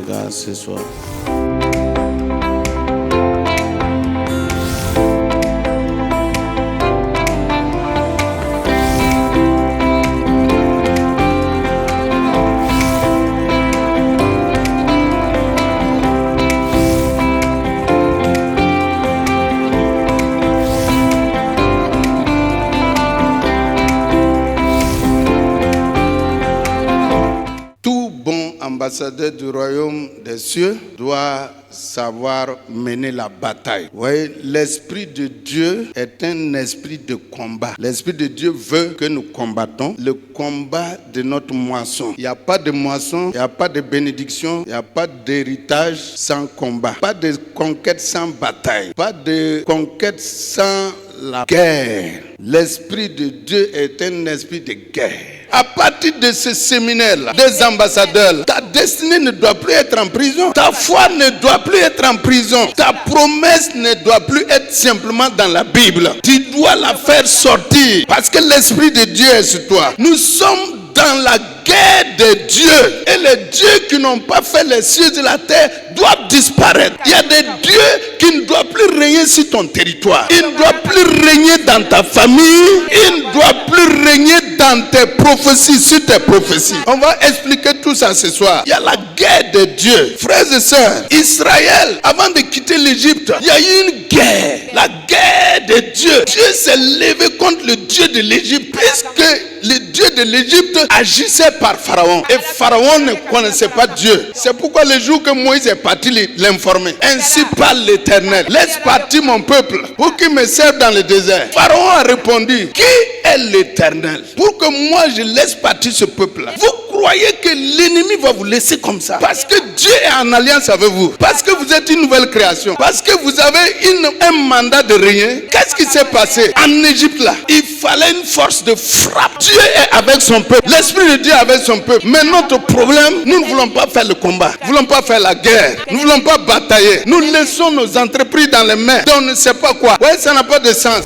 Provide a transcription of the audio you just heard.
regarde ce soir. L'ambassadeur du royaume des cieux doit savoir mener la bataille. Vous voyez, l'Esprit de Dieu est un esprit de combat. L'Esprit de Dieu veut que nous combattons le combat de notre moisson. Il n'y a pas de moisson, il n'y a pas de bénédiction, il n'y a pas d'héritage sans combat. Pas de conquête sans bataille. Pas de conquête sans la guerre. L'Esprit de Dieu est un esprit de guerre. À partir de ce séminaire-là, des ambassadeurs, ta destinée ne doit plus être en prison. Ta foi ne doit plus être en prison. Ta promesse ne doit plus être simplement dans la Bible. Tu dois la faire sortir parce que l'Esprit de Dieu est sur toi. Nous sommes dans la guerre de Dieu. Et les dieux qui n'ont pas fait les cieux et la terre doivent disparaître. Il y a des dieux qui ne doivent plus régner sur ton territoire. Ils ne doivent plus régner dans ta famille. Ils ne doivent plus régner dans tes prophéties, sur tes prophéties. On va expliquer tout ça ce soir. Il y a la guerre de Dieu. Frères et sœurs, Israël, avant de quitter l'Égypte, il y a eu une guerre. La guerre de Dieu. Dieu s'est levé contre le Dieu de l'Égypte puisque le Dieu de l'Égypte agissait par Pharaon. Et Pharaon ne connaissait pas Dieu. C'est pourquoi le jour que Moïse est parti l'informer. Ainsi parle l'Éternel. Laisse partir mon peuple pour qu'il me serve dans le désert. Pharaon a répondu, qui est l'Éternel pour que moi je laisse partir ce peuple-là? Vous croyez que l'ennemi va vous laisser comme ça? Parce que Dieu est en alliance avec vous. Parce que vous êtes une nouvelle création. Parce que vous avez un mandat de régner. Qu'est-ce qui s'est passé? En Égypte là, il fallait une force de frappe. Dieu est avec son peuple. L'Esprit de Dieu est avec son peuple. Mais notre problème, nous ne voulons pas faire le combat. Nous ne voulons pas faire la guerre. Nous ne voulons pas batailler. Nous laissons nos entreprises dans les mains. Donc on ne sait pas quoi. Ouais, ça n'a pas de sens.